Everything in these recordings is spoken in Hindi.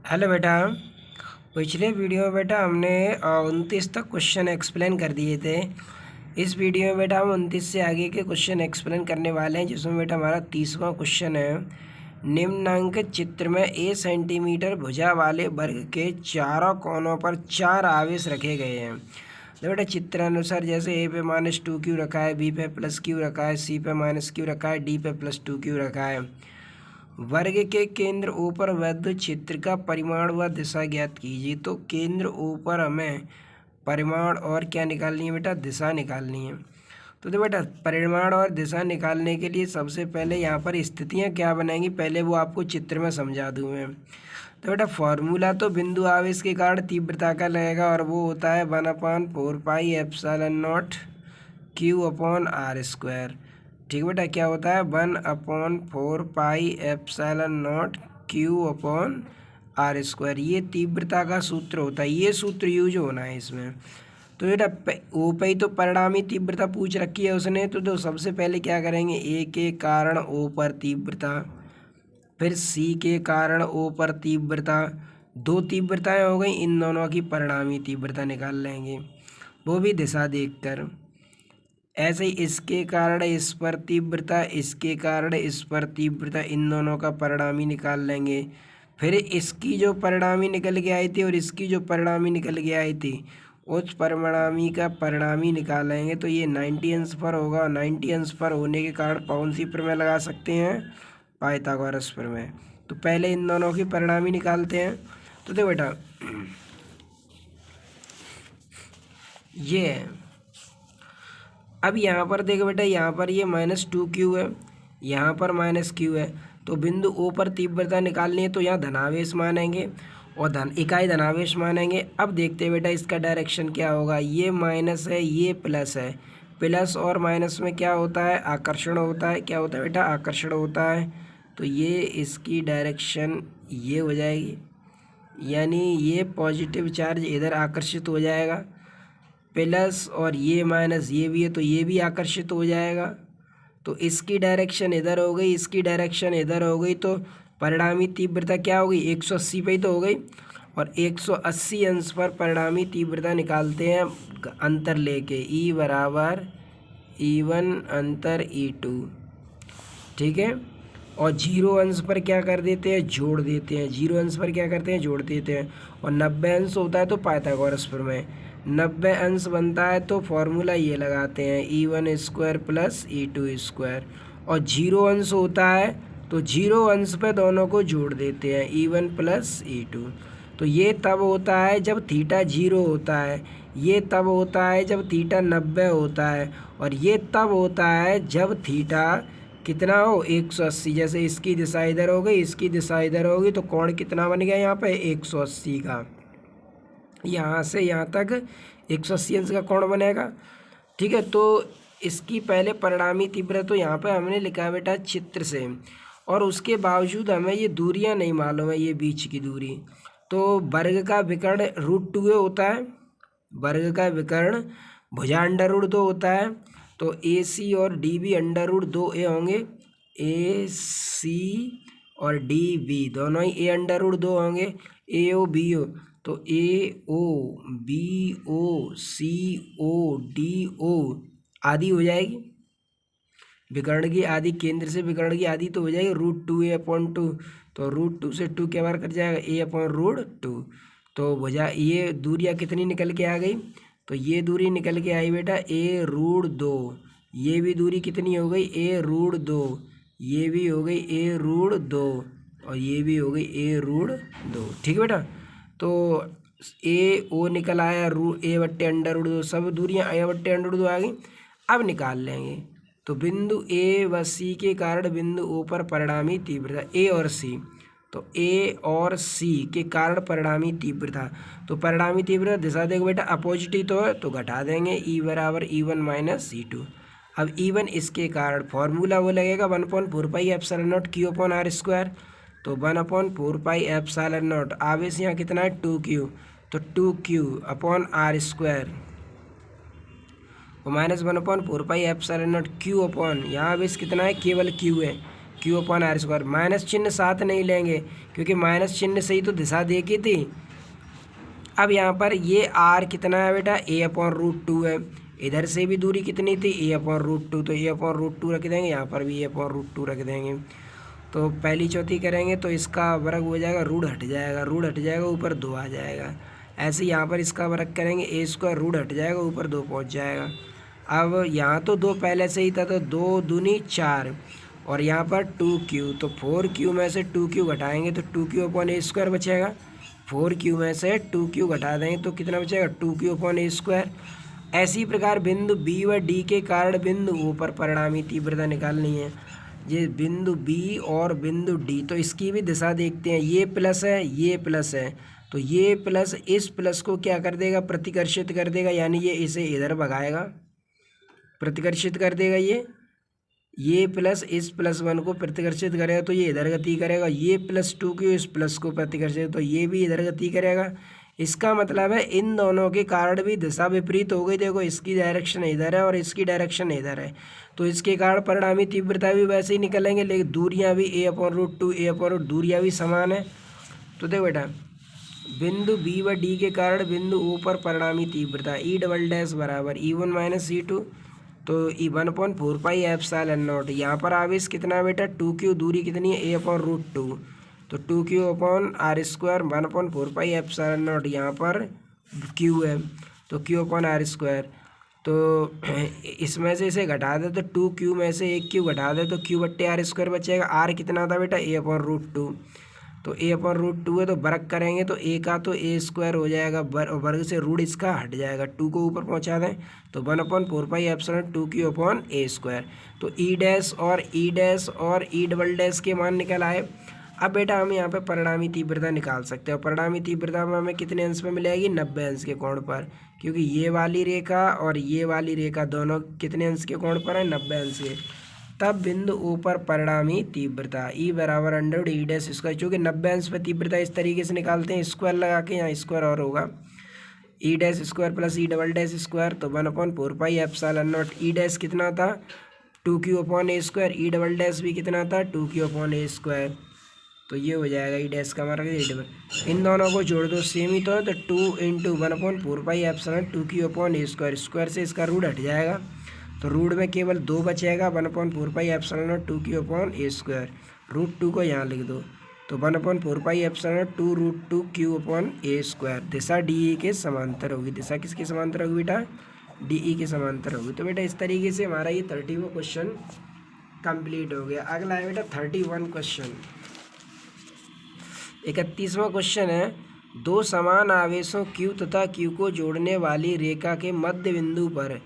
हेलो बेटा। पिछले वीडियो में बेटा हमने 29 तक क्वेश्चन एक्सप्लेन कर दिए थे। इस वीडियो में बेटा हम 29 से आगे के क्वेश्चन एक्सप्लेन करने वाले हैं, जिसमें बेटा हमारा 30वां क्वेश्चन है। निम्नांकित चित्र में ए सेंटीमीटर भुजा वाले वर्ग के चारों कोनों पर 4 आवेश रखे गए हैं। तो बेटा चित्रानुसार जैसे ए पे -2 क्यू रखा है, बी पे +q रखा है, सी पे -q रखा है, डी पे +2q रखा है। वर्ग के केंद्र ऊपर वैद्युत क्षेत्र का परिमाण व दिशा ज्ञात कीजिए। तो केंद्र ऊपर हमें परिमाण और क्या निकालनी है बेटा, दिशा निकालनी है। तो बेटा परिमाण और दिशा निकालने के लिए सबसे पहले यहाँ पर स्थितियाँ क्या बनाएंगी, पहले वो आपको चित्र में समझा दूँ मैं। तो बेटा फॉर्मूला तो बिंदु आवेश के कारण तीव्रता का लगेगा, और वो होता है 1/4πε0 Q/r²। ठीक बेटा, क्या होता है 1/4πε0 Q/r²। ये तीव्रता का सूत्र होता है, ये सूत्र यूज होना है इसमें। तो बेटा ओ पे ही तो परिणामी तीव्रता पूछ रखी है उसने। तो सबसे पहले क्या करेंगे, ए के कारण ओ पर तीव्रता, फिर सी के कारण ओ पर तीव्रता, दो तीव्रताएं हो गई, इन दोनों की परिणामी तीव्रता निकाल लेंगे, वो भी दिशा देखकर। ऐसे ही इसके कारण इस पर तीव्रता, इसके कारण इस पर तीव्रता, इन दोनों का परिणामी निकाल लेंगे। फिर इसकी जो परिणामी निकल के आई थी और इसकी जो परिणामी निकल के आई थी, उस परिणामी का परिणामी निकालेंगे। तो ये 90 अंश पर होगा। 90 अंश पर होने के कारण कौन सी प्रमेय लगा सकते हैं, पाइथागोरस प्रमेय। तो पहले इन दोनों की परिणामी निकालते हैं। तो देखो बेटा ये है। अब यहाँ पर देखो बेटा, यहाँ पर ये -2q है, यहाँ पर -q है। तो बिंदु ओ पर तीव्रता निकालनी है, तो यहाँ धनावेश मानेंगे और इकाई धनावेश मानेंगे। अब देखते हैं बेटा इसका डायरेक्शन क्या होगा। ये माइनस है, ये प्लस है। प्लस और माइनस में क्या होता है, आकर्षण होता है। क्या होता है बेटा, आकर्षण होता है। तो ये इसकी डायरेक्शन ये हो जाएगी, यानी ये पॉजिटिव चार्ज इधर आकर्षित हो जाएगा, प्लस और ये माइनस ये भी है तो ये भी आकर्षित हो जाएगा। तो इसकी डायरेक्शन इधर हो गई, इसकी डायरेक्शन इधर हो गई। तो परिणामी तीव्रता क्या हो गई, 180 पे ही तो हो गई। और 180 अंश पर परिणामी तीव्रता निकालते हैं अंतर लेके, E बराबर E1 अंतर E2। ठीक है। और 0 अंश पर क्या कर देते हैं, जोड़ देते हैं। 0 अंश पर क्या करते हैं, जोड़ देते हैं। और 90 अंश होता है तो पाइथागोरस प्रमेय। 90 अंश बनता है तो फॉर्मूला ये लगाते हैं, E1² + E2²। और 0 अंश होता है तो 0 अंश पे दोनों को जोड़ देते हैं, E1 + E2। तो ये तब होता है जब थीटा 0 होता है, ये तब होता है जब थीटा 90 होता है, और ये तब होता है जब थीटा कितना हो, 180। जैसे इसकी दिशा इधर हो गई, इसकी दिशा इधर होगी, तो कोण कितना बन गया यहाँ पे, 180 का। यहाँ से यहाँ तक 180 अंश का कोण बनेगा। ठीक है। तो इसकी पहले परिणामी तीव्रता तो यहाँ पे हमने लिखा है बेटा चित्र से, और उसके बावजूद हमें ये दूरियाँ नहीं मालूम है, ये बीच की दूरी। तो वर्ग का विकर्ण √2a होता है, वर्ग का विकर्ण भुजा √2 होता है। तो AC और DB √2a होंगे, AC और DB दोनों ही a √2 होंगे, AO BO। तो AO BO CO DO आदि हो जाएगी, विकर्ण की आदि, केंद्र से विकर्ण की आदि तो हो जाएगी √2a/2। तो √2 से 2 क्या बार कट जाएगा, a/√2। तो भुजा ये दूरियाँ कितनी निकल के आ गई, तो ये दूरी निकल के आई बेटा a√2। ये भी दूरी कितनी हो गई, a√2। ये भी हो गई a√2, और ये भी हो गई a√2। ठीक है बेटा। तो AO निकल आया, a/√2, सब दूरियाँ a/√2 आ गई। अब निकाल लेंगे। तो बिंदु A व C के कारण बिंदु O पर परिणामी तीव्रता, A और C। तो A और C के कारण परिणामी तीव्रता। तो परिणामी तीव्रता दिशा देखो बेटा अपोजिट ही तो है, तो घटा देंगे, E बराबर E1 - E2। अब E1 इसके कारण फॉर्मूला वो लगेगा 1/4πε0 Q/r²। तो 1/4πε0, आवेश यहाँ कितना है 2q, तो 2q/r²। और -1/4πε0 Q/, यहाँ आवेश कितना है, केवल Q है। Q upon R square. Minus चिन्ह साथ नहीं लेंगे क्योंकि माइनस चिन्ह से ही तो दिशा देखी थी। अब यहाँ पर ये आर कितना है बेटा, ए अपॉन रूट टू है। इधर से भी दूरी कितनी थी, ए अपॉन रूट टू, तो ए अपॉन रूट टू रख देंगे, यहाँ पर भी ए अपॉन रूट टू रख देंगे। तो पहली चौथी करेंगे तो इसका वर्ग हो जाएगा, रूट हट जाएगा, रूट हट जाएगा, ऊपर 2 आ जाएगा। ऐसे यहाँ पर इसका वर्ग करेंगे, ए स्क्वायर रूट हट जाएगा, ऊपर 2 पहुँच जाएगा। अब यहाँ तो 2 पहले से ही था, तो 2 दूनी 4 और यहाँ पर 2q, तो 4q में से 2q घटाएंगे तो 2q अपॉन ए स्क्वायर बचेगा। 4q में से 2q घटा देंगे तो कितना बचेगा, 2q अपॉन ए स्क्वायर। ऐसी प्रकार बिंदु बी व डी के कारण बिंदु ओ पर परिणामी तीव्रता निकालनी है। ये बिंदु बी और बिंदु डी, तो इसकी भी दिशा देखते हैं। ये प्लस है, ये प्लस है, तो ये प्लस इस प्लस को क्या कर देगा, प्रतिकर्षित कर देगा, यानी ये इसे इधर भगाएगा, प्रतिकर्षित कर देगा। ये प्लस इस प्लस 1 को प्रतिकर्षित करेगा तो ये इधर गति करेगा। ये प्लस 2q इस प्लस को प्रतिकर्षित, तो ये भी इधर गति करेगा। इसका मतलब है इन दोनों के कारण भी दिशा विपरीत हो गई। देखो इसकी डायरेक्शन इधर है और इसकी डायरेक्शन इधर है, तो इसके कारण परिणामी तीव्रता भी वैसे ही निकलेंगे, लेकिन दूरियां भी ए अपॉन रूट टू, ए अपॉन रूट, दूरियां भी समान है। तो देखो बेटा, बिंदु बी व डी के कारण बिंदु ओ पर परिणामी तीव्रता ई डबल डैश बराबर E1 माइनस E2, तो E1 upon 4 pi epsilon naught. यहाँ पर आवेश कितना है बेटा, 2q, दूरी कितनी है, ए अपॉन रूट टू, तो 2q upon R square 1 upon 4 pi epsilon naught. यहाँ पर q है तो q अपॉन आर स्क्वायर, तो इसमें से इसे घटा दे तो 2q में से 1q घटा दे तो q बट्टे आर स्क्वायर बचेगा। आर कितना था बेटा, ए अपॉन रूट टू, तो ए अपॉन रूट टू है, तो वर्ग करेंगे तो ए का तो ए स्क्वायर हो जाएगा, वर्ग से रूट इसका हट जाएगा, 2 को ऊपर पहुंचा दें तो 1 upon 4 pi epsilon 2q upon ए स्क्वायर। तो ई डैश और ई डबल डैश के मान निकल आए। अब बेटा हम यहाँ पे परिणामी तीव्रता निकाल सकते हैं। परिणामी तीव्रता में हमें कितने अंश पे मिलेगी, 90 अंश के कोण पर, क्योंकि ये वाली रेखा और ये वाली रेखा दोनों कितने अंश के कोण पर है, 90 अंश के। तब बिंदु ओ पर परिणामी तीव्रता ई बराबर अंडर ई डैश स्क्वायर, चूँकि 90 अंश पर तीव्रता इस तरीके से निकालते हैं, स्क्वायर लगा के, यहाँ स्क्वायर और होगा, ई dash square plus E double dash square, तो 1 upon 4 pi epsilon not. E dash कितना था, 2q अपॉन ए स्क्वायर, ई डबल डैश भी कितना था, 2q अपॉन ए स्क्वायर, तो ये हो जाएगा ई डैश का हमारा ए डबल। इन दोनों को जोड़ दो, सेम ही तो 2 into 1 upon 4 pi epsilon 2q upon ए स्क्वायर, स्क्वायर से इसका रूट हट जाएगा, तो रूट में केवल 2 बचेगा, 1 upon 4 pi epsilon naught 2q upon ए स्क्वायर। रूट 2 को यहाँ लिख दो, तो 1 upon 4 pi epsilon naught 2 root 2 q upon ए स्क्वायर। दिशा डी ई के समांतर होगी। दिशा किसके समांतर होगी बेटा, डी ई के समांतर होगी। तो बेटा इस तरीके से हमारा ये 30वां क्वेश्चन कंप्लीट हो गया। अगला है बेटा 31 क्वेश्चन। 31वां क्वेश्चन है, दो समान आवेशों q तथा q को जोड़ने वाली रेखा के मध्य बिंदु पर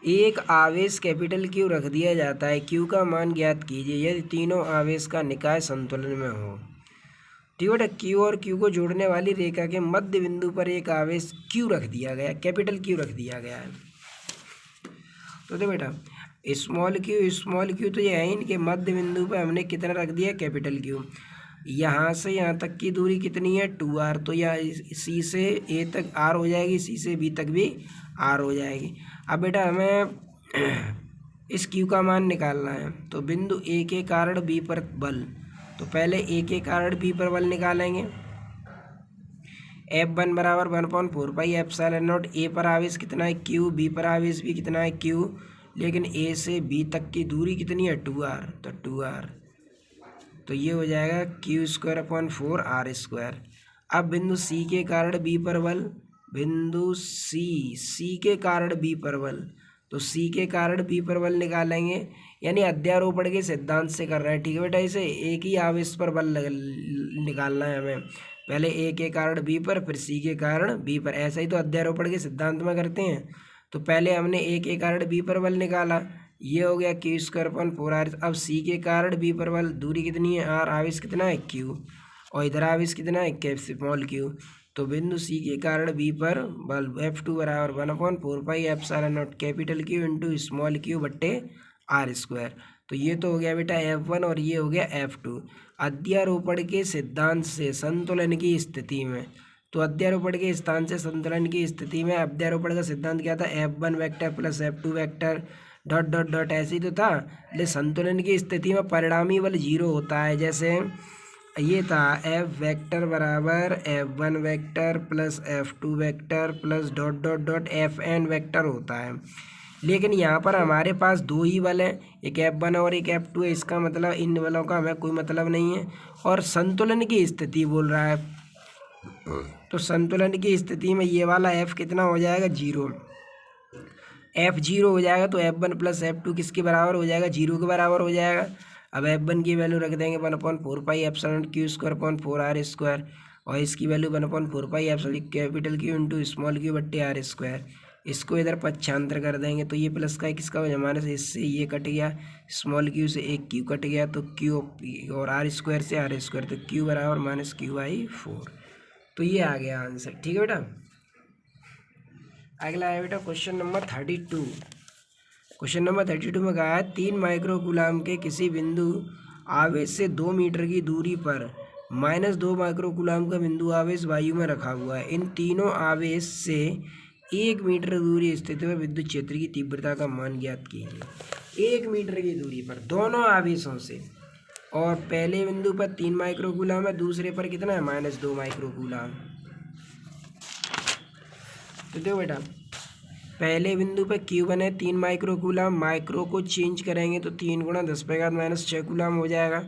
एक आवेश कैपिटल Q रख दिया जाता है। Q का मान ज्ञात कीजिए यदि तीनों आवेश का निकाय संतुलन में हो। ठीक बेटा, Q और Q को जोड़ने वाली रेखा के मध्य बिंदु पर एक आवेश Q रख दिया गया, कैपिटल Q रख दिया गया है। तो देखो बेटा, स्मॉल q तो ये है, इनके मध्य बिंदु पर हमने कितना रख दिया, कैपिटल Q। यहाँ से यहाँ तक की दूरी कितनी है, 2r, तो यह C से A तक R हो जाएगी, C से B तक भी R हो जाएगी। अब बेटा हमें इस Q का मान निकालना है, तो बिंदु A के कारण B पर बल, तो पहले A के कारण B पर बल निकालेंगे। F1 बराबर 1/4 एप्सिलॉन नॉट। A पर आवेश कितना है, Q, B पर आवेश भी कितना है, Q, लेकिन A से B तक की दूरी कितनी है, 2r, तो 2r, तो ये हो जाएगा Q²/4 R स्क्वायर। अब बिंदु C के कारण B पर बल, बिंदु C के कारण B पर बल, तो C के कारण B पर बल निकालेंगे, यानी अध्यारोपण के सिद्धांत से कर रहे हैं। ठीक है बेटा, इसे एक ही आवेश पर बल निकालना है हमें, पहले A के कारण B पर, फिर C के कारण B पर, ऐसा ही तो अध्यारोपण के सिद्धांत में करते हैं। तो पहले हमने A के कारण B पर बल निकाला, ये हो गया Q²/4 R। अब C के कारण B पर बल, दूरी कितनी है R, आवेश कितना है Q, और इधर आवेश कितना है स्मॉल q। तो बिंदु C के कारण B पर बल F2 बराबर 1/4 epsilon not capital Q into small q बट्टे R स्क्वायर। तो ये तो हो गया बेटा F1 और ये हो गया F2। अध्यारोपण के सिद्धांत से संतुलन की स्थिति में, तो अध्यारोपण के स्थान से संतुलन की स्थिति में अध्यारोपण का सिद्धांत क्या था, F1 vector plus F2 vector dot dot dot ऐसे ही तो था। ले संतुलन की स्थिति में परिणामी बल 0 होता है। जैसे ये था एफ वेक्टर बराबर F1 vector plus F2 vector plus dot dot dot Fn vector होता है। लेकिन यहाँ पर हमारे पास दो ही बल हैं, एक F1 और एक F2 है। इसका मतलब इन बलों का हमें कोई मतलब नहीं है। और संतुलन की स्थिति बोल रहा है, तो संतुलन की स्थिति में ये वाला F कितना हो जाएगा 0। F 0 हो जाएगा तो F1 प्लस F2 किसके बराबर हो जाएगा 0 के बराबर हो जाएगा। अब F1 की वैल्यू रख देंगे 1/4 pi epsilon Q square upon 4r square, और इसकी value 1/4 pi epsilon capital Q into small Q बट्टे r स्क्वायर। इसको इधर पक्षांतर कर देंगे तो ये प्लस का किसका हो जाएगा से, इससे ये कट गया, स्मॉल क्यू से एक क्यू कट गया तो क्यू, और r स्क्वायर से r स्क्वायर, तो क्यू बराबर -q/4। तो ये आ गया आंसर। ठीक है बेटा। अगला है बेटा क्वेश्चन नंबर 32। क्वेश्चन नंबर 32 में कहा है 3 माइक्रोकूलाम के किसी बिंदु आवेश से 2 मीटर की दूरी पर -2 माइक्रोकूलाम का बिंदु आवेश वायु में रखा हुआ है। इन तीनों आवेश से 1 मीटर दूरी स्थिति में विद्युत क्षेत्र की तीव्रता का मान ज्ञात कीजिए। 1 मीटर की दूरी पर दोनों आवेशों से, और पहले बिंदु पर 3 माइक्रोकूलाम है, दूसरे पर कितना है -2 माइक्रोकूलाम। तो देखो बेटा, पहले बिंदु पे Q1 है 3 माइक्रोकूलाम, माइक्रो को चेंज करेंगे तो 3 × 10⁻⁻6 कूलाम हो जाएगा।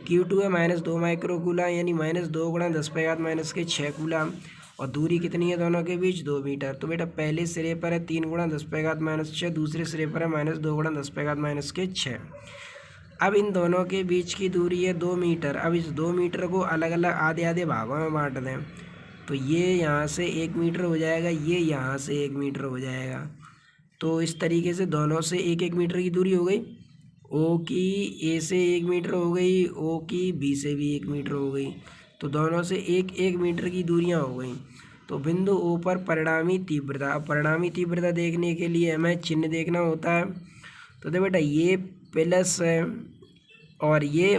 Q2 है -2 माइक्रोकूलाम, यानी -2 × 10⁻6 कूलाम, और दूरी कितनी है दोनों के बीच 2 मीटर। तो बेटा पहले सिरे पर है 3 × 10⁻6, दूसरे सिरे पर है -2 × 10⁻6। अब इन दोनों के बीच की दूरी है 2 मीटर। अब इस 2 मीटर को अलग अलग आधे आधे भागों में बांट दें तो ये यहाँ से 1 मीटर हो जाएगा, ये यहाँ से 1 मीटर हो जाएगा। तो इस तरीके से दोनों से 1-1 मीटर की दूरी हो गई। ओ की ए से 1 मीटर हो गई, ओ की बी से भी 1 मीटर हो गई, तो दोनों से 1-1 मीटर की दूरियाँ हो गई। तो बिंदु ओ पर परिणामी तीव्रता, अब परिणामी तीव्रता देखने के लिए हमें चिन्ह देखना होता है। तो देखो बेटा ये प्लस है और ये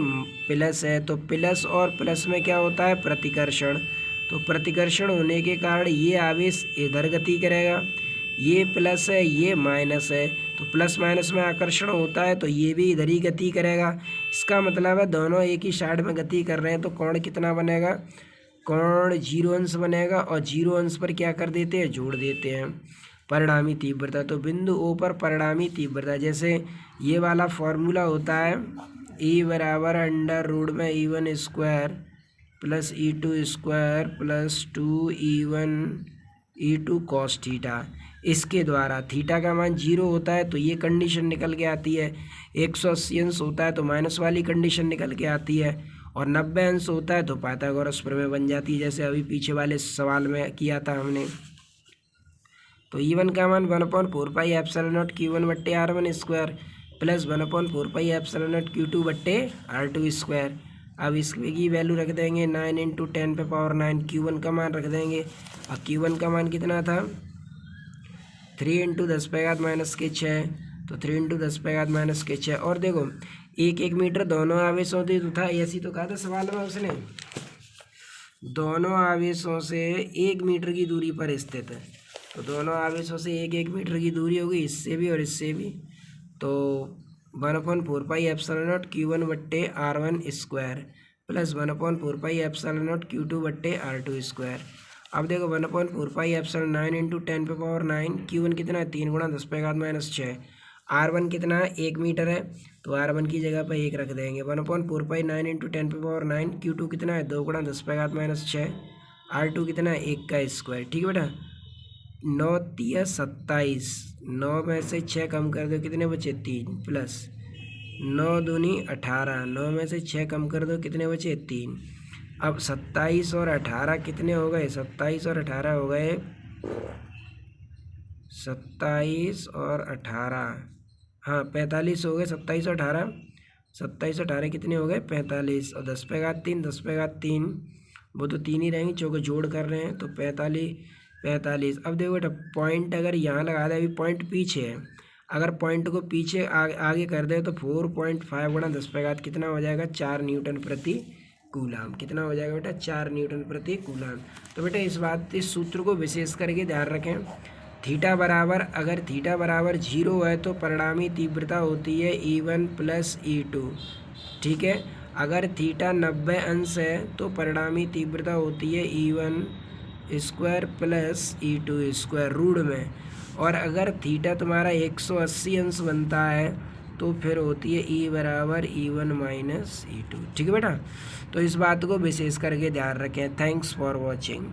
प्लस है, तो प्लस और प्लस में क्या होता है प्रतिकर्षण। तो प्रतिकर्षण होने के कारण ये आवेश इधर गति करेगा, ये प्लस है ये माइनस है, तो प्लस माइनस में आकर्षण होता है तो ये भी इधर ही गति करेगा। इसका मतलब है दोनों एक ही साइड में गति कर रहे हैं, तो कोण कितना बनेगा, कोण 0 अंश बनेगा, और 0 अंश पर क्या कर देते हैं जोड़ देते हैं परिणामी तीव्रता। तो बिंदु ओ पर परिणामी तीव्रता, जैसे ये वाला फॉर्मूला होता है E बराबर √E1² plus E2² plus 2E1 E2 cos theta. इसके द्वारा थीटा का मान 0 होता है तो ये कंडीशन निकल के आती है, 180 अंश होता है तो माइनस वाली कंडीशन निकल के आती है, और 90 अंश होता है तो पाइथागोरस प्रमेय बन जाती है, जैसे अभी पीछे वाले सवाल में किया था हमने। तो E1 का मान 1/4 पाई एप्सिलॉन नॉट Q1 बट्टे R1 square plus 1/4 pi epsilon not Q2 बट्टे R2 स्क्वायर। अब इसकी वैल्यू रख देंगे 9 × 10⁻9, Q1 का मान रख देंगे, और Q1 का मान कितना था 3 × 10⁻6, तो 3 × 10⁻6। और देखो 1-1 मीटर दोनों आवेशों से तो था, ऐसी तो कहा था सवाल में उसने, दोनों आवेशों से 1 मीटर की दूरी पर स्थित है, तो दोनों आवेशों से 1-1 मीटर की दूरी होगी, इससे भी और इससे भी। तो 1/4 पाई एप्सिलॉन नॉट Q1 बट्टे R1 square plus 1/4 pi epsilon not Q2 बट्टे R2 स्क्वायर। अब देखो 1/4 पाई एप्सिलॉन 9 × 10⁻9, Q1 कितना है 3 × 10⁻6, R1 कितना है 1 मीटर है, तो R1 की जगह पर 1 रख देंगे। 1/4 पाई 9 × 10⁻9, Q2 कितना है 2 × 10⁻6, R2 कितना है 1 का स्क्वायर। ठीक है बेटा। 9 × 3 = 27, 9 में से 6 कम कर दो कितने बचे 3, प्लस 9 दूनी 18, 9 में से 6 कम कर दो कितने बचे 3। अब 27 और 18 कितने हो गए, 27 और 18 हो गए 27 और 18, हाँ 45 हो गए। 27 और 18 कितने हो गए 45, और 10⁻3, 10⁻3 वो तो 3 ही रहेंगे, चौके जोड़ कर रहे हैं तो 45। अब देखो बेटा पॉइंट अगर यहाँ लगा दे, अभी पॉइंट पीछे है, अगर पॉइंट को पीछे आगे कर दे तो 4.5 × 10⁻, कितना हो जाएगा 4 न्यूटन प्रति कूलाम। कितना हो जाएगा बेटा 4 न्यूटन प्रति कूलाम। तो बेटा इस सूत्र को विशेष करके ध्यान रखें। थीटा बराबर, अगर थीटा बराबर 0 है तो परिणामी तीव्रता होती है E1 प्लस E2। ठीक है, अगर थीटा 90 अंश है तो परिणामी तीव्रता होती है E1 square plus E2 square root में। और अगर थीटा तुम्हारा 180 अंश बनता है तो फिर होती है E बराबर E1 माइनस E2। ठीक है बेटा, तो इस बात को विशेष करके ध्यान रखें। Thanks for watching.